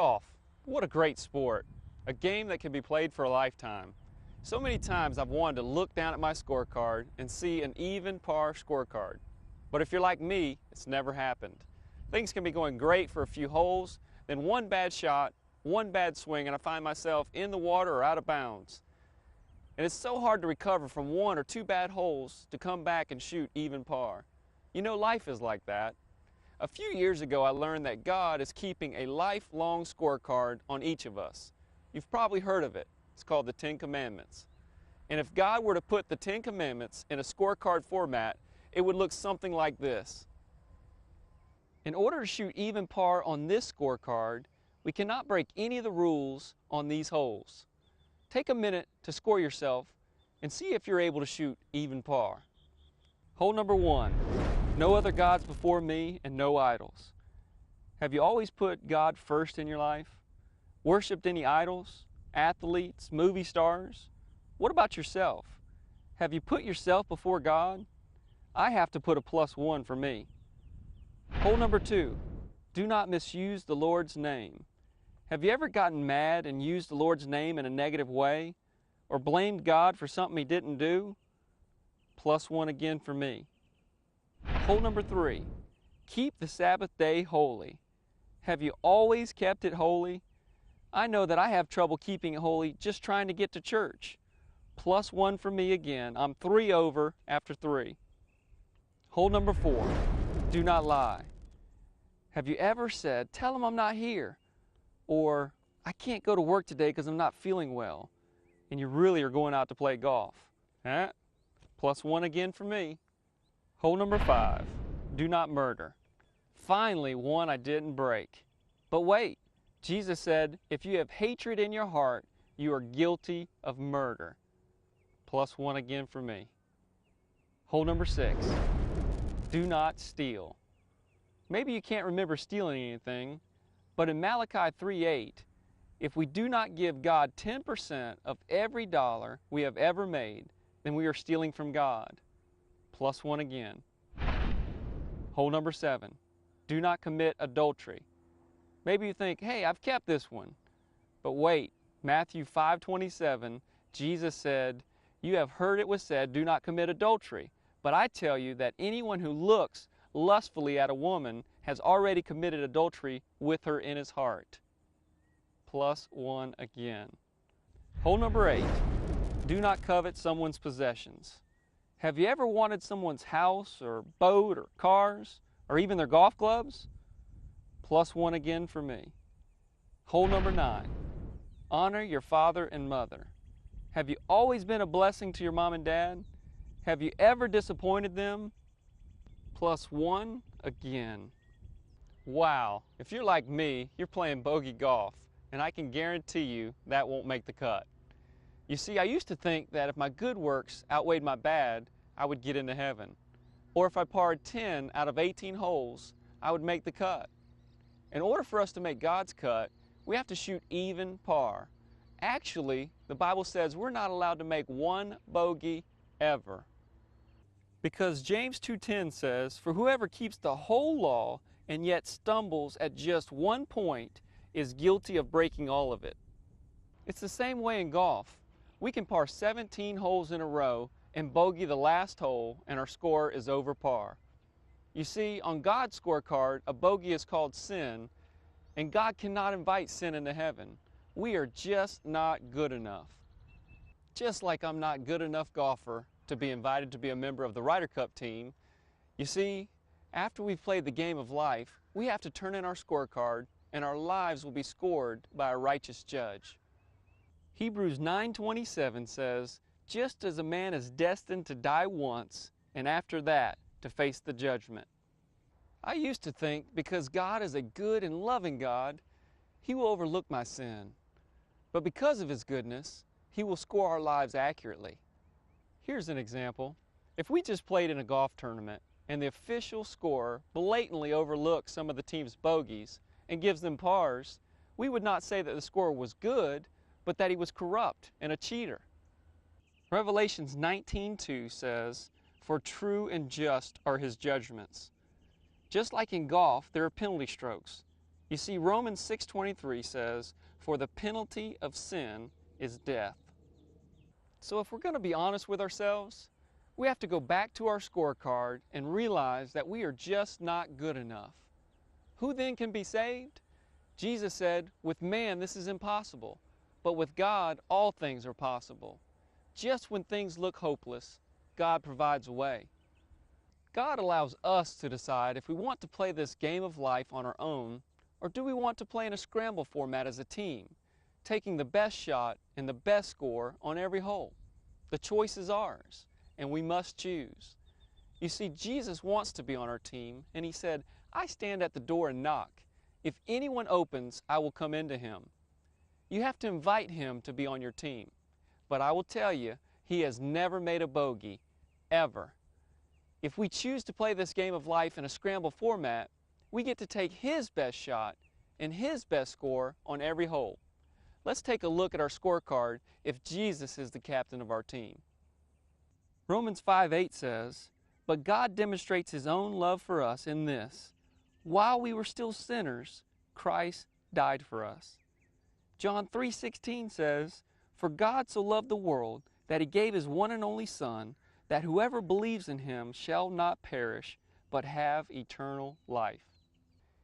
Golf, what a great sport. A game that can be played for a lifetime. So many times I've wanted to look down at my scorecard and see an even par scorecard. But if you're like me, it's never happened. Things can be going great for a few holes, then one bad shot, one bad swing, and I find myself in the water or out of bounds. And it's so hard to recover from one or two bad holes to come back and shoot even par. You know, life is like that. A few years ago, I learned that God is keeping a lifelong scorecard on each of us. You've probably heard of it. It's called the Ten Commandments. And if God were to put the Ten Commandments in a scorecard format, it would look something like this. In order to shoot even par on this scorecard, we cannot break any of the rules on these holes. Take a minute to score yourself and see if you're able to shoot even par. Hole number 1. No other gods before me and no idols. Have you always put God first in your life? Worshipped any idols, athletes, movie stars? What about yourself? Have you put yourself before God? I have to put a +1 for me. Hole number 2. Do not misuse the Lord's name. Have you ever gotten mad and used the Lord's name in a negative way? Or blamed God for something He didn't do? +1 again for me. Hole number 3. Keep the Sabbath day holy. Have you always kept it holy? I know that I have trouble keeping it holy just trying to get to church. +1 for me again. I'm 3 over after 3. Hole number 4. Do not lie. Have you ever said, tell them I'm not here? Or, I can't go to work today because I'm not feeling well. And you really are going out to play golf. Huh? +1 again for me. Hole number 5. Do not murder. Finally, one I didn't break. But wait, Jesus said, if you have hatred in your heart, you are guilty of murder. +1 again for me. Hole number 6. Do not steal. Maybe you can't remember stealing anything, but in Malachi 3:8, if we do not give God 10% of every dollar we have ever made, then we are stealing from God. +1 again. Hole number 7. Do not commit adultery. Maybe you think, hey, I've kept this one. But wait, Matthew 5:27, Jesus said, you have heard it was said, do not commit adultery. But I tell you that anyone who looks lustfully at a woman has already committed adultery with her in his heart. +1 again. Hole number 8. Do not covet someone's possessions. Have you ever wanted someone's house or boat or cars or even their golf clubs? +1 again for me. Hole number 9. Honor your father and mother. Have you always been a blessing to your mom and dad? Have you ever disappointed them? +1 again. Wow, if you're like me, you're playing bogey golf, and I can guarantee you that won't make the cut. You see, I used to think that if my good works outweighed my bad, I would get into heaven. Or if I parred 10 out of 18 holes, I would make the cut. In order for us to make God's cut, we have to shoot even par. Actually, the Bible says we're not allowed to make one bogey ever. Because James 2:10 says, for whoever keeps the whole law and yet stumbles at just one point is guilty of breaking all of it. It's the same way in golf. We can par 17 holes in a row and bogey the last hole and our score is over par. You see, on God's scorecard, a bogey is called sin, and God cannot invite sin into heaven. We are just not good enough. Just like I'm not good enough golfer to be invited to be a member of the Ryder Cup team, you see, after we've played the game of life, we have to turn in our scorecard and our lives will be scored by a righteous judge. Hebrews 9:27 says, just as a man is destined to die once, and after that, to face the judgment. I used to think because God is a good and loving God, He will overlook my sin. But because of His goodness, He will score our lives accurately. Here's an example. If we just played in a golf tournament and the official scorer blatantly overlooks some of the team's bogeys and gives them pars, we would not say that the scorer was good, but that he was corrupt and a cheater. Revelations 19:2 says, for true and just are His judgments. Just like in golf, there are penalty strokes. You see, Romans 6:23 says, "For the penalty of sin is death." So if we're going to be honest with ourselves, we have to go back to our scorecard and realize that we are just not good enough. Who then can be saved? Jesus said, "With man this is impossible, but with God all things are possible." Just when things look hopeless, God provides a way. God allows us to decide if we want to play this game of life on our own, or do we want to play in a scramble format as a team, taking the best shot and the best score on every hole. The choice is ours, and we must choose. You see, Jesus wants to be on our team, and He said, "I stand at the door and knock. If anyone opens, I will come into him." You have to invite Him to be on your team. But I will tell you, He has never made a bogey, ever. If we choose to play this game of life in a scramble format, we get to take His best shot and His best score on every hole. Let's take a look at our scorecard if Jesus is the captain of our team. Romans 5:8 says, "But God demonstrates His own love for us in this: while we were still sinners, Christ died for us." John 3:16 says, "For God so loved the world that He gave His one and only Son, that whoever believes in Him shall not perish, but have eternal life."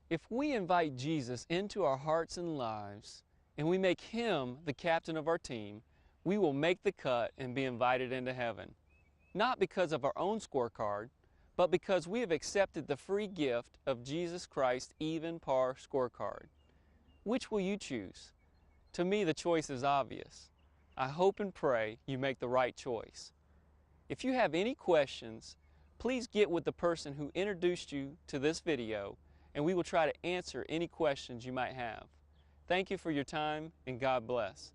If we invite Jesus into our hearts and lives, and we make Him the captain of our team, we will make the cut and be invited into heaven. Not because of our own scorecard, but because we have accepted the free gift of Jesus Christ's even par scorecard. Which will you choose? To me, the choice is obvious. I hope and pray you make the right choice. If you have any questions, please get with the person who introduced you to this video, and we will try to answer any questions you might have. Thank you for your time, and God bless.